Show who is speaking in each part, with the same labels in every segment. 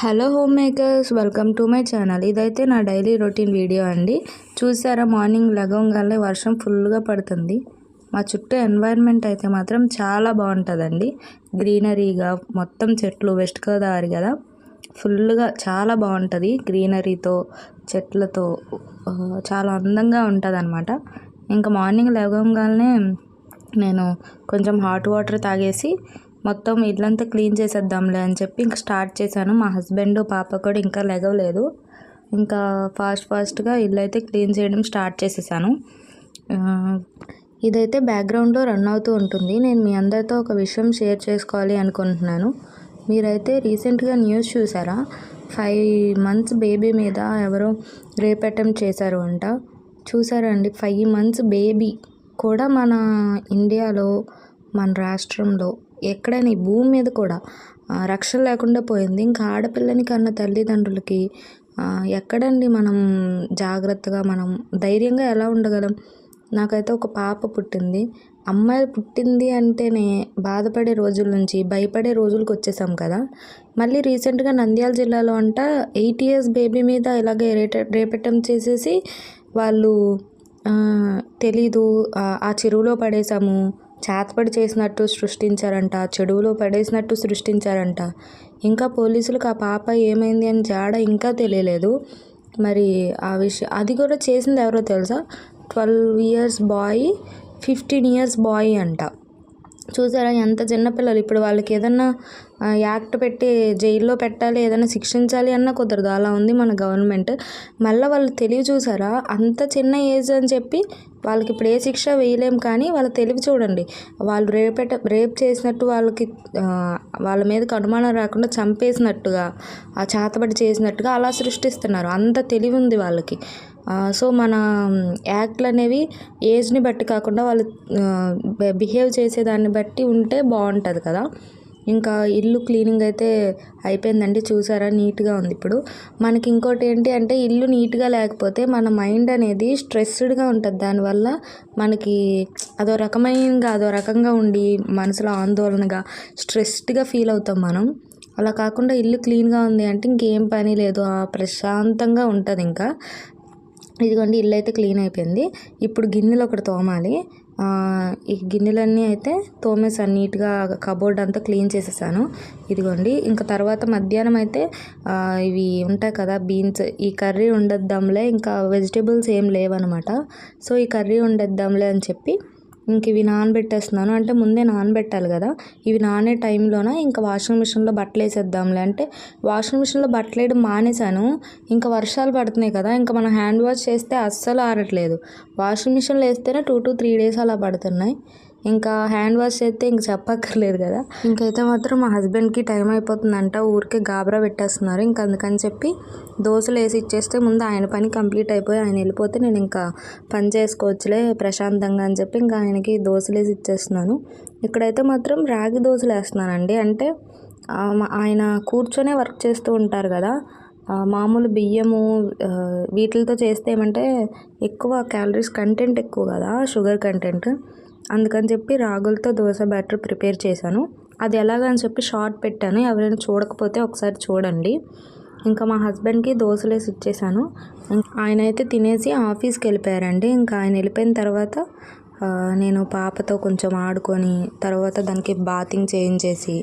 Speaker 1: Hello home makers, welcome to my channel. ఇదైతే నా daily routine video అండి. చూసారా, మార్నింగ్ లెగవగానే వర్షం ఫుల్గా పడుతుంది. మా చుట్టూ ఎన్వైర్న్మెంట్ అయితే మాత్రం చాలా బాగుంటుందండి. గ్రీనరీగా మొత్తం చెట్లు, వెస్ట్ గోదావరి కదా, ఫుల్గా చాలా బాగుంటుంది. గ్రీనరీతో చెట్లతో చాలా అందంగా ఉంటుంది అనమాట. ఇంకా మార్నింగ్ లెగవగానే నేను కొంచెం హాట్ వాటర్ తాగేసి మొత్తం ఇల్లంతా క్లీన్ చేసేద్దాంలే అని చెప్పి ఇంకా స్టార్ట్ చేశాను. మా హస్బెండ్, పాప కూడా ఇంకా లెగవలేదు. ఇంకా ఫాస్ట్గా ఇల్లు అయితే క్లీన్ చేయడం స్టార్ట్ చేసేసాను. ఇదైతే బ్యాక్గ్రౌండ్లో రన్ అవుతూ ఉంటుంది. నేను మీ అందరితో ఒక విషయం షేర్ చేసుకోవాలి అనుకుంటున్నాను. మీరైతే రీసెంట్గా న్యూస్ చూసారా? 5 months బేబీ మీద ఎవరో రేప్ అటెంప్ట్ చేశారు అంట. చూసారా అండి, 5 months బేబీ కూడా మన ఇండియాలో, మన రాష్ట్రంలో, ఎక్కడైనా ఈ భూమి మీద కూడా రక్షణ లేకుండా పోయింది. ఇంకా ఆడపిల్లని కన్న తల్లిదండ్రులకి ఎక్కడండి మనం జాగ్రత్తగా, మనం ధైర్యంగా ఎలా ఉండగలం? నాకైతే ఒక పాప పుట్టింది. అమ్మాయి పుట్టింది అంటేనే బాధపడే రోజుల నుంచి భయపడే రోజులకు వచ్చేసాం కదా. మళ్ళీ రీసెంట్గా నంద్యాల జిల్లాలో అంట 8 years బేబీ మీద ఇలాగే రేప్ అటెంప్ట్ చేసేసి వాళ్ళు తెలీదు, ఆ చెరువులో పడేసాము, చేతపడి చేసినట్టు సృష్టించారంట, చెడువులో పడేసినట్టు సృష్టించారంట. ఇంకా పోలీసులకు ఆ పాప ఏమైంది అని జాడ ఇంకా తెలియలేదు. మరి ఆ విషయం, అది కూడా చేసింది ఎవరో తెలుసా? 12 years బాయ్, 15 years బాయ్ అంట. చూసారా ఎంత చిన్నపిల్లలు. ఇప్పుడు వాళ్ళకి ఏదన్నా యాక్ట్ పెట్టి జైల్లో పెట్టాలి, ఏదైనా శిక్షించాలి అన్నా కుదరదు. అలా ఉంది మన గవర్నమెంట్. మళ్ళీ వాళ్ళు తెలివి చూసారా? అంత చిన్న ఏజ్ అని చెప్పి వాళ్ళకి ఇప్పుడు ఏ శిక్ష వేయలేం, కానీ వాళ్ళ తెలివి చూడండి. వాళ్ళు రేప్ చేసినట్టు, వాళ్ళ మీదకి అనుమానం రాకుండా చంపేసినట్టుగా, ఆ చేతబడి చేసినట్టుగా అలా సృష్టిస్తున్నారు. అంత తెలివి ఉంది వాళ్ళకి. సో మన యాక్ట్లు అనేవి ఏజ్ని బట్టి కాకుండా వాళ్ళు బిహేవ్ చేసేదాన్ని బట్టి ఉంటే బాగుంటుంది కదా. ఇంకా ఇల్లు క్లీనింగ్ అయితే అయిపోయిందండి. చూసారా, నీట్గా ఉంది. ఇప్పుడు మనకి ఇంకోటి ఏంటి అంటే, ఇల్లు నీట్గా లేకపోతే మన మైండ్ అనేది స్ట్రెస్డ్గా ఉంటుంది. దానివల్ల మనకి అదో రకంగా ఉండి మనసులో ఆందోళనగా, స్ట్రెస్డ్గా ఫీల్ అవుతాం మనం. అలా కాకుండా ఇల్లు క్లీన్గా ఉంది అంటే ఇంకేం పని లేదు, ప్రశాంతంగా ఉంటుంది. ఇంకా ఇదిగోండి, ఇల్లు అయితే క్లీన్ అయిపోయింది. ఇప్పుడు గిన్నెలు ఒకటి తోమాలి. ఈ గిన్నెలన్నీ అయితే తోమేసాను నీట్గా, కబోర్డ్ అంతా క్లీన్ చేసేసాను. ఇదిగోండి, ఇంకా తర్వాత మధ్యాహ్నం అయితే ఇవి ఉంటాయి కదా, బీన్స్, ఈ కర్రీ వండేద్దాంలే, ఇంకా వెజిటేబుల్స్ ఏం లేవన్నమాట. సో ఈ కర్రీ వండేద్దాంలే అని చెప్పి ఇంక ఇవి నానబెట్టేస్తున్నాను. అంటే ముందే నానబెట్టాలి కదా. ఇవి నానే టైంలోన ఇంకా వాషింగ్ మిషన్లో బట్టలు వేసేద్దాంలే అంటే వాషింగ్ మిషన్లో బట్టలు వేయడం మానేశాను. ఇంకా వర్షాలు పడుతున్నాయి కదా, ఇంకా మనం హ్యాండ్ వాష్ చేస్తే అస్సలు ఆరట్లేదు. వాషింగ్ మిషన్లో వేస్తేనే 2 to 3 days అలా పడుతున్నాయి. ఇంకా హ్యాండ్ వాష్ చేస్తే ఇంక చెప్పక్కర్లేదు కదా. ఇంకైతే మాత్రం మా హస్బెండ్కి టైం అయిపోతుందంట, ఊరికే గాబరా పెట్టేస్తున్నారు. ఇంక అందుకని చెప్పి దోశలు వేసి ఇచ్చేస్తే ముందు ఆయన పని కంప్లీట్ అయిపోయి ఆయన వెళ్ళిపోతే నేను ఇంకా పని చేసుకోవచ్చులే ప్రశాంతంగా అని చెప్పి ఇంకా ఆయనకి దోశలు వేసి ఇచ్చేస్తున్నాను. ఇక్కడైతే మాత్రం రాగి దోశలు వేస్తున్నానండి. అంటే ఆయన కూర్చొనే వర్క్ చేస్తూ ఉంటారు కదా. మామూలు బియ్యము వీటితో చేస్తే ఏమంటే ఎక్కువ క్యాలరీస్ కంటెంట్ ఎక్కువ కదా, షుగర్ కంటెంట్. అందుకని చెప్పి రాగులతో దోశ బ్యాటర్ ప్రిపేర్ చేశాను. అది ఎలాగని చెప్పి షార్ట్ పెట్టాను, ఎవరైనా చూడకపోతే ఒకసారి చూడండి. ఇంకా మా హస్బెండ్కి దోశలు వేసి ఇచ్చేసాను. ఆయన అయితే తినేసి ఆఫీస్కి వెళ్ళిపోయారండి. ఇంకా ఆయన వెళ్ళిపోయిన తర్వాత నేను పాపతో కొంచెం ఆడుకొని తర్వాత దానికి బాతింగ్ చేయించేసి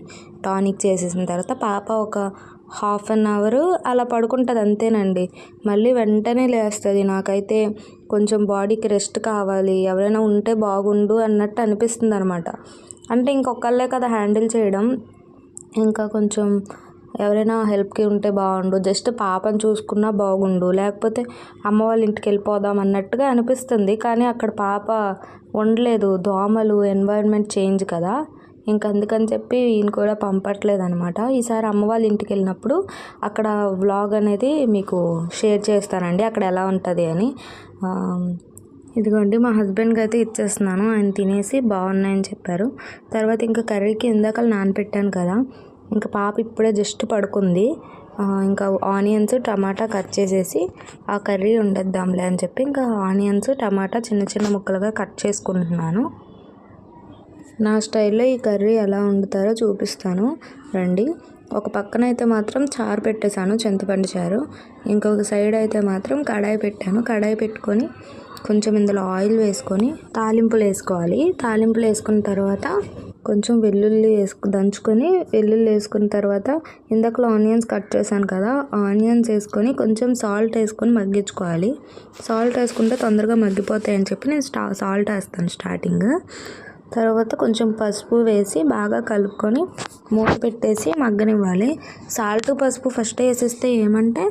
Speaker 1: టానిక్ చేసేసిన తర్వాత పాప ఒక 1/2 hour అలా పడుకుంటుంది అంతేనండి. మళ్ళీ వెంటనే లేస్తుంది. నాకైతే కొంచెం బాడీకి రెస్ట్ కావాలి, ఎవరైనా ఉంటే బాగుండు అన్నట్టు అనిపిస్తుంది అనమాట. అంటే ఇంకొకళ్ళే కదా హ్యాండిల్ చేయడం, ఇంకా కొంచెం ఎవరైనా హెల్ప్కి ఉంటే బాగుండు, జస్ట్ పాపను చూసుకున్నా బాగుండు, లేకపోతే అమ్మ వాళ్ళ ఇంటికి వెళ్ళిపోదాం అన్నట్టుగా అనిపిస్తుంది. కానీ అక్కడ పాప ఉండలేదు, దోమలు, ఎన్వైర్న్మెంట్ చేంజ్ కదా. ఇంక అందుకని చెప్పి ఈయన కూడా పంపట్లేదు అనమాట. ఈసారి అమ్మ వాళ్ళ ఇంటికి వెళ్ళినప్పుడు అక్కడ వ్లాగ్ అనేది మీకు షేర్ చేస్తానండి, అక్కడ ఎలా ఉంటుంది అని. ఇదిగోండి, మా హస్బెండ్కి అయితే ఇచ్చేస్తున్నాను. ఆయన తినేసి బాగున్నాయని చెప్పారు. తర్వాత ఇంకా కర్రీకి ఇందాక నానబెట్టాను కదా, ఇంకా పాప ఇప్పుడే జస్ట్ పడుకుంది. ఇంకా ఆనియన్స్, టమాటా కట్ చేసేసి ఆ కర్రీ వండేద్దాంలే అని చెప్పి ఇంకా ఆనియన్స్, టమాటా చిన్న చిన్న ముక్కలుగా కట్ చేసుకుంటున్నాను. నా స్టైల్లో ఈ కర్రీ ఎలా వండుతారో చూపిస్తాను రండి. ఒక పక్కన అయితే మాత్రం చారు పెట్టేశాను, చింతపండు చారు. ఇంకొక సైడ్ అయితే మాత్రం కడాయి పెట్టాను. కడాయి పెట్టుకొని కొంచెం ఇందులో ఆయిల్ వేసుకొని తాలింపులు వేసుకోవాలి. తాలింపులు వేసుకున్న తర్వాత కొంచెం వెల్లుల్లి దంచుకొని వెల్లుల్లి వేసుకున్న తర్వాత ఇందాకలో ఆనియన్స్ కట్ చేశాను కదా, ఆనియన్స్ వేసుకొని కొంచెం సాల్ట్ వేసుకొని మగ్గించుకోవాలి. సాల్ట్ వేసుకుంటే తొందరగా మగ్గిపోతాయి అని చెప్పి నేను సాల్ట్ వేస్తాను స్టార్టింగ్. తర్వాత కొంచెం పసుపు వేసి బాగా కలుపుకొని మూత పెట్టేసి మగ్గనివ్వాలి. సాల్ట్ పసుపు ఫస్ట్ వేసేస్తే ఏమంటే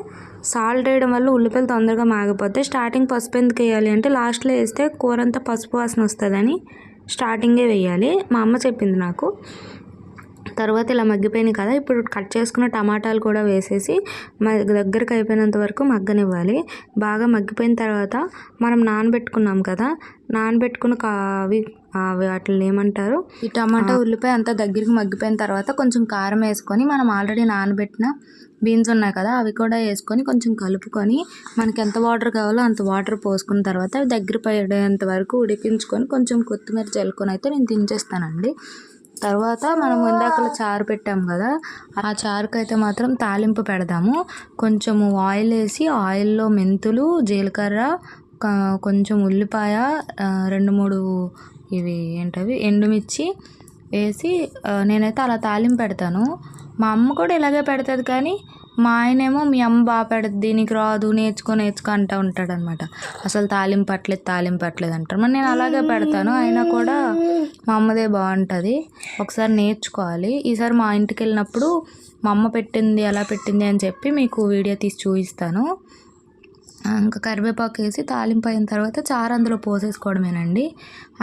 Speaker 1: సాల్ట్ వేయడం వల్ల ఉల్లిపాయలు తొందరగా మాగిపోతాయి. స్టార్టింగ్ పసుపు ఎందుకు వేయాలి అంటే లాస్ట్లో వేస్తే కూర అంతా పసుపు వాసన వస్తుందని స్టార్టింగే వేయాలి, మా అమ్మ చెప్పింది నాకు. తర్వాత ఇలా మగ్గిపోయినాయి కదా, ఇప్పుడు కట్ చేసుకున్న టమాటాలు కూడా వేసేసి దగ్గరకు అయిపోయినంత వరకు మగ్గనివ్వాలి. బాగా మగ్గిపోయిన తర్వాత మనం నానబెట్టుకున్నాం కదా, నానబెట్టుకున్న వాటిని ఏమంటారు, ఈ టమాటా ఉల్లిపాయ అంతా దగ్గరికి మగ్గిపోయిన తర్వాత కొంచెం కారం వేసుకొని మనం ఆల్రెడీ నానబెట్టిన బీన్స్ ఉన్నాయి కదా అవి కూడా వేసుకొని కొంచెం కలుపుకొని మనకి ఎంత వాటర్ కావాలో అంత వాటర్ పోసుకున్న తర్వాత అవి దగ్గర పడేంత వరకు ఉడికించుకొని కొంచెం కొత్తిమీర చల్లుకొని అయితే నేను దించేస్తానండి. తర్వాత మనం ఇందాకలో చారు పెట్టాం కదా, ఆ చారుకు అయితే మాత్రం తాలింపు పెడదాము. కొంచెము ఆయిల్ వేసి ఆయిల్లో మెంతులు, జీలకర్ర, కొంచెం ఉల్లిపాయ, 2-3 ఇవి ఏంటవి ఎండుమిర్చి వేసి నేనైతే అలా తాలింపు పెడతాను. మా అమ్మ కూడా ఇలాగే పెడుతుంది, కానీ మా ఆయనేమో మీ అమ్మ బాగా పెడుద్ది, నీకు రాదు, నేర్చుకో అంటూ ఉంటాడనమాట. అసలు తాలింపు పట్టలేదు అంటారు. మరి నేను అలాగే పెడతాను, అయినా కూడా మా అమ్మదే బాగుంటుంది. ఒకసారి నేర్చుకోవాలి. ఈసారి మా ఇంటికి వెళ్ళినప్పుడు మా అమ్మ పెట్టింది ఎలా పెట్టింది అని చెప్పి మీకు వీడియో తీసి చూపిస్తాను. ఇంకా కరివేపాకు వేసి తాలింపు అయిన తర్వాత చారు అందులో పోసేసుకోవడమేనండి,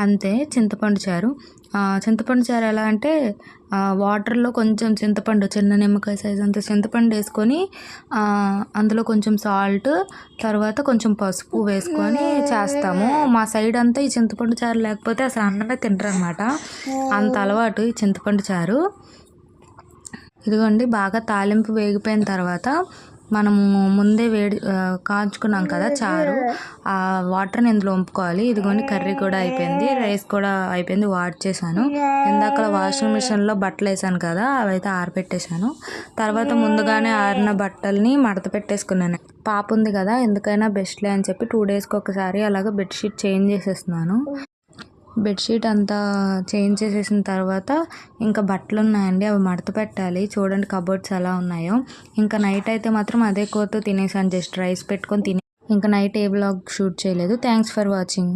Speaker 1: అంతే. చింతపండు చారు. చింతపండు చారు ఎలా అంటే వాటర్లో కొంచెం చింతపండు, చిన్న నిమ్మకాయ సైజ్ అంత చింతపండు వేసుకొని అందులో కొంచెం సాల్ట్, తర్వాత కొంచెం పసుపు వేసుకొని చేస్తాము. మా సైడ్ అంతా ఈ చింతపండు చారు లేకపోతే అసలు అన్నమే తినరు అనమాట, అంత అలవాటు ఈ చింతపండు చారు. ఇదిగోండి, బాగా తాలింపు వేగిపోయిన తర్వాత మనము ముందే కాంచుకున్నాం కదా చారు, ఆ వాటర్ని ఇందులో వంపుకోవాలి. ఇదిగోండి, కర్రీ కూడా అయిపోయింది, రైస్ కూడా అయిపోయింది, వాడ్చేసాను. ఇందాక వాషింగ్ మిషన్లో బట్టలు వేసాను కదా అవైతే ఆరబెట్టేశాను. తర్వాత ముందుగానే ఆరిన బట్టల్ని మడత పెట్టేసుకున్నాను. పాప ఉంది కదా, ఎందుకైనా బెస్ట్లే అని చెప్పి 2 డేస్కి ఒకసారి అలాగ బెడ్షీట్ చేంజ్ చేసేస్తున్నాను. బెడ్షీట్ అంతా చేంజ్ చేసేసిన తర్వాత ఇంకా బట్టలు ఉన్నాయండి, అవి మడత పెట్టాలి. చూడండి కబోర్డ్స్ ఎలా ఉన్నాయో. ఇంకా నైట్ అయితే మాత్రం అదే కూరతో తినేసాను, జస్ట్ రైస్ పెట్టుకొని తినే. ఇంకా నైట్ ఏ వ్లాగ్ షూట్ చేయలేదు. Thanks for watching.